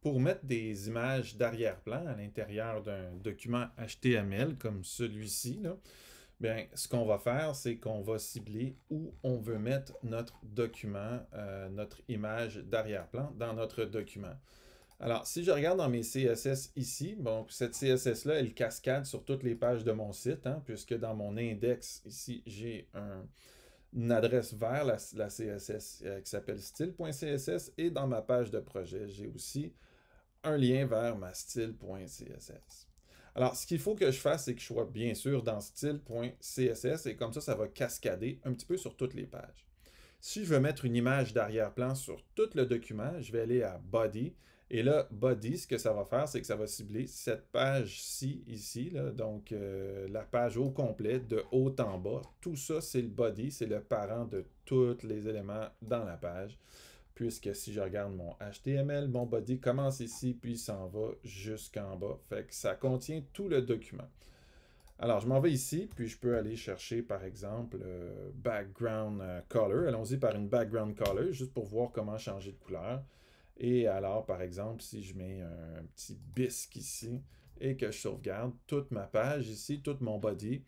Pour mettre des images d'arrière-plan à l'intérieur d'un document HTML comme celui-ci, là, bien, ce qu'on va faire, c'est qu'on va cibler où on veut mettre notre document, notre image d'arrière-plan dans notre document. Alors, si je regarde dans mes CSS ici, bon, cette CSS-là, elle cascade sur toutes les pages de mon site, hein, puisque dans mon index, ici, j'ai une adresse vers la CSS qui s'appelle style.css, et dans ma page de projet, j'ai aussi un lien vers ma style.css. Alors, ce qu'il faut que je fasse, c'est que je sois bien sûr dans style.css, et comme ça va cascader un petit peu sur toutes les pages. Si je veux mettre une image d'arrière-plan sur tout le document, je vais aller à Body. Et là, Body, ce que ça va faire, c'est que ça va cibler cette page-ci, ici, là, donc la page au complet, de haut en bas. Tout ça, c'est le Body, c'est le parent de tous les éléments dans la page. Puisque si je regarde mon HTML, mon Body commence ici, puis s'en va jusqu'en bas. Fait que ça contient tout le document. Alors, je m'en vais ici, puis je peux aller chercher, par exemple, background color. Allons-y par une background color, juste pour voir comment changer de couleur. Et alors, par exemple, si je mets un petit bisque ici et que je sauvegarde, toute ma page ici, tout mon body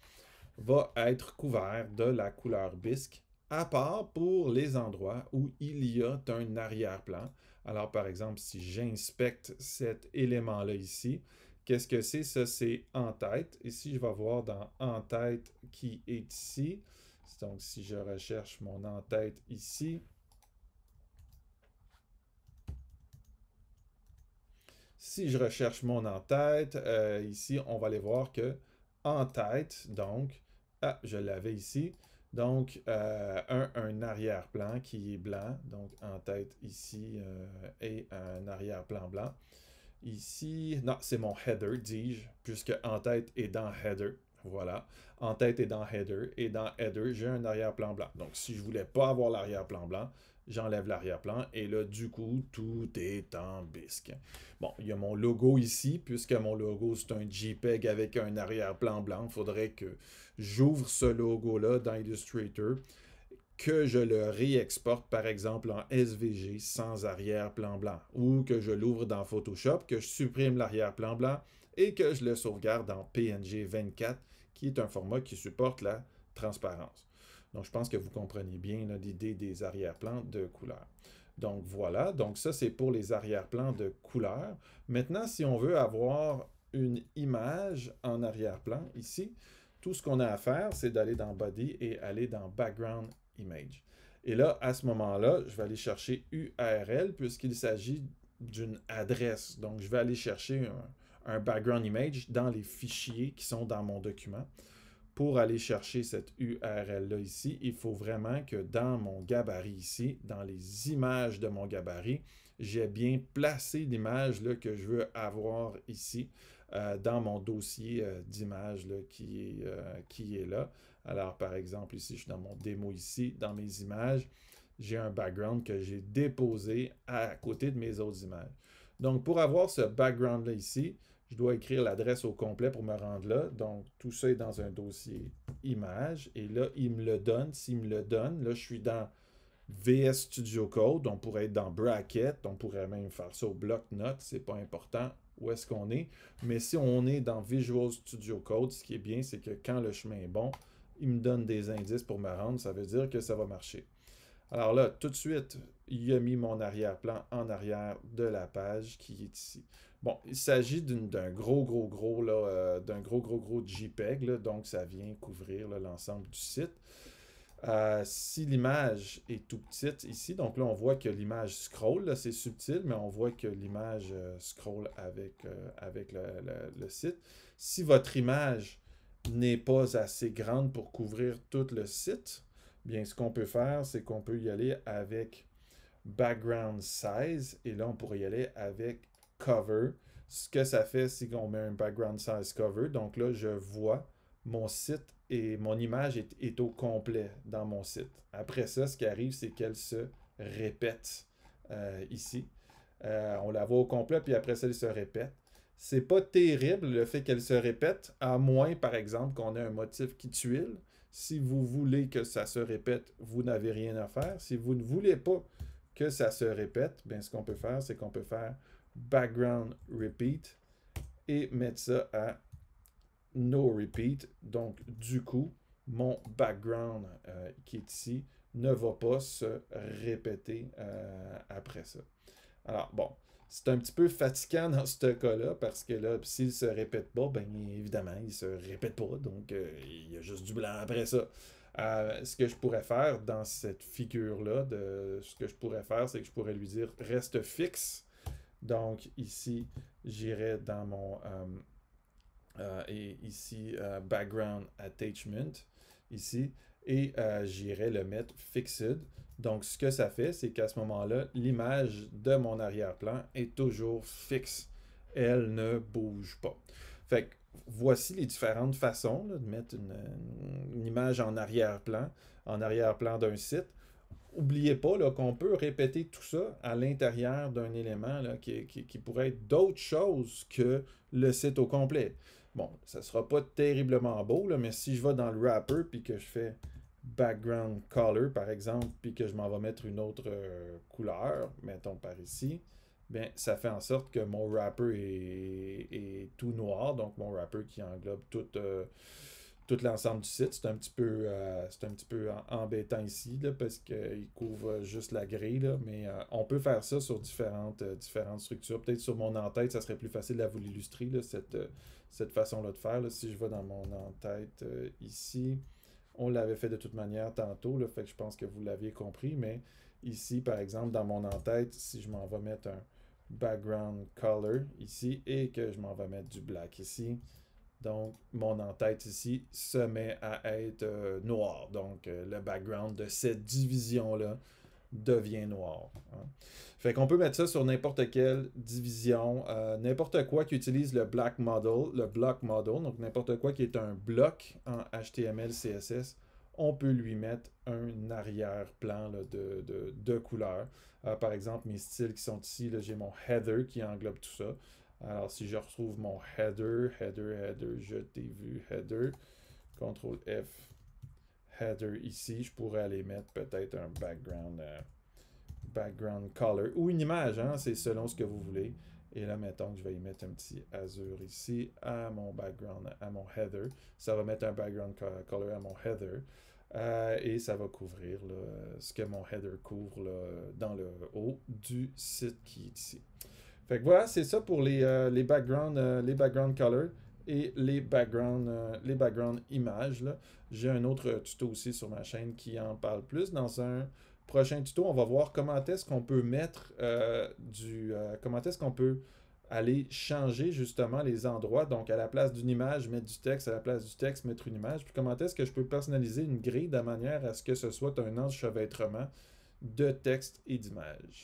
va être couvert de la couleur bisque, à part pour les endroits où il y a un arrière-plan. Alors, par exemple, si j'inspecte cet élément-là ici, qu'est-ce que c'est? Ça, c'est en tête. Ici, je vais voir dans en tête qui est ici. Donc, si je recherche mon en tête ici, si je recherche mon en tête, ici, on va aller voir que en tête, donc, je l'avais ici. Donc, un arrière-plan qui est blanc, donc en tête ici, et un arrière-plan blanc. Ici, non, c'est mon header, dis-je, puisque en tête est dans header. Voilà. En tête est dans header. Et dans header, j'ai un arrière-plan blanc. Donc, si je ne voulais pas avoir l'arrière-plan blanc, j'enlève l'arrière-plan. Et là, du coup, tout est en bisque. Bon, il y a mon logo ici, puisque mon logo, c'est un JPEG avec un arrière-plan blanc. Il faudrait que j'ouvre ce logo-là dans Illustrator, que je le réexporte par exemple en SVG sans arrière-plan blanc, ou que je l'ouvre dans Photoshop, que je supprime l'arrière-plan blanc et que je le sauvegarde en PNG 24, qui est un format qui supporte la transparence. Donc je pense que vous comprenez bien l'idée des arrière-plans de couleur. Donc voilà, donc ça c'est pour les arrière-plans de couleur. Maintenant, si on veut avoir une image en arrière-plan ici, tout ce qu'on a à faire, c'est d'aller dans Body et aller dans Background Image. Et là, à ce moment-là, je vais aller chercher URL puisqu'il s'agit d'une adresse. Donc, je vais aller chercher un background image dans les fichiers qui sont dans mon document. Pour aller chercher cette URL-là ici, il faut vraiment que dans mon gabarit ici, dans les images de mon gabarit, j'ai bien placé l'image que je veux avoir ici dans mon dossier d'images qui est là. Alors, par exemple, ici, je suis dans mon démo ici, dans mes images, j'ai un background que j'ai déposé à côté de mes autres images. Donc, pour avoir ce background-là ici, je dois écrire l'adresse au complet pour me rendre là. Donc, tout ça est dans un dossier image. Et là, il me le donne. S'il me le donne, là, je suis dans VS Studio Code. On pourrait être dans Bracket. On pourrait même faire ça au bloc-notes. C'est pas important où est-ce qu'on est. Mais si on est dans Visual Studio Code, ce qui est bien, c'est que quand le chemin est bon, il me donne des indices pour me rendre. Ça veut dire que ça va marcher. Alors là, tout de suite, il a mis mon arrière-plan en arrière de la page qui est ici. Bon, il s'agit d'un gros, là, d'un gros JPEG, là, donc ça vient couvrir l'ensemble du site. Si l'image est tout petite ici, donc là on voit que l'image scroll, c'est subtil, mais on voit que l'image scroll avec le site. Si votre image n'est pas assez grande pour couvrir tout le site, bien ce qu'on peut faire, c'est qu'on peut y aller avec background size, et là on pourrait y aller avec cover. Ce que ça fait, c'est qu'on met un background size cover. Donc là, je vois mon site et mon image est au complet dans mon site. Après ça, ce qui arrive, c'est qu'elle se répète ici. On la voit au complet, puis après ça, elle se répète. C'est pas terrible le fait qu'elle se répète, à moins, par exemple, qu'on ait un motif qui tuile. Si vous voulez que ça se répète, vous n'avez rien à faire. Si vous ne voulez pas que ça se répète, bien, ce qu'on peut faire, c'est qu'on peut faire background repeat et mettre ça à no repeat. Donc, du coup, mon background qui est ici ne va pas se répéter après ça. Alors, bon, c'est un petit peu fatigant dans ce cas-là parce que là, s'il ne se répète pas, bien évidemment, il ne se répète pas. Donc, il y a juste du blanc après ça. Ce que je pourrais faire dans cette figure-là, ce que je pourrais faire, c'est que je pourrais lui dire reste fixe. Donc, ici, j'irai dans mon et ici background attachment ici et j'irai le mettre fixed. Donc ce que ça fait, c'est qu'à ce moment-là, l'image de mon arrière-plan est toujours fixe. Elle ne bouge pas. Fait que voici les différentes façons là, de mettre une image en arrière-plan d'un site. N'oubliez pas qu'on peut répéter tout ça à l'intérieur d'un élément là, qui pourrait être d'autre chose que le site au complet. Bon, ça ne sera pas terriblement beau, là, mais si je vais dans le wrapper puis que je fais background color, par exemple, puis que je m'en vais mettre une autre couleur, mettons par ici, bien, ça fait en sorte que mon wrapper est tout noir, donc mon wrapper qui englobe tout l'ensemble du site. C'est un petit peu embêtant ici, là, parce qu'il couvre juste la grille, là, mais on peut faire ça sur différentes structures. Peut-être sur mon en-tête, ça serait plus facile à vous l'illustrer, cette façon-là de faire. Là. Si je vais dans mon en-tête ici, on l'avait fait de toute manière tantôt, là, fait que je pense que vous l'aviez compris, mais ici, par exemple, dans mon en-tête, si je m'en vais mettre un background color ici et que je m'en vais mettre du black ici, donc, mon en-tête ici se met à être noir. Donc, le background de cette division-là devient noir. Hein. Fait qu'on peut mettre ça sur n'importe quelle division, n'importe quoi qui utilise le block model, donc n'importe quoi qui est un bloc en HTML, CSS, on peut lui mettre un arrière-plan là, de couleur. Par exemple, mes styles qui sont ici, j'ai mon header qui englobe tout ça. Alors, si je retrouve mon header, je t'ai vu, header, CTRL F, header ici, je pourrais aller mettre peut-être un background color ou une image, hein, c'est selon ce que vous voulez. Et là, mettons que je vais y mettre un petit azur ici à mon background, à mon header. Ça va mettre un background color à mon header. Et ça va couvrir là, ce que mon header couvre là, dans le haut du site qui est ici. Fait que voilà, c'est ça pour les background color et les background images. J'ai un autre tuto aussi sur ma chaîne qui en parle plus. Dans un prochain tuto, on va voir comment est-ce qu'on peut mettre comment est-ce qu'on peut aller changer justement les endroits. Donc, à la place d'une image, mettre du texte, à la place du texte, mettre une image. Puis comment est-ce que je peux personnaliser une grille de manière à ce que ce soit un enchevêtrement de texte et d'images.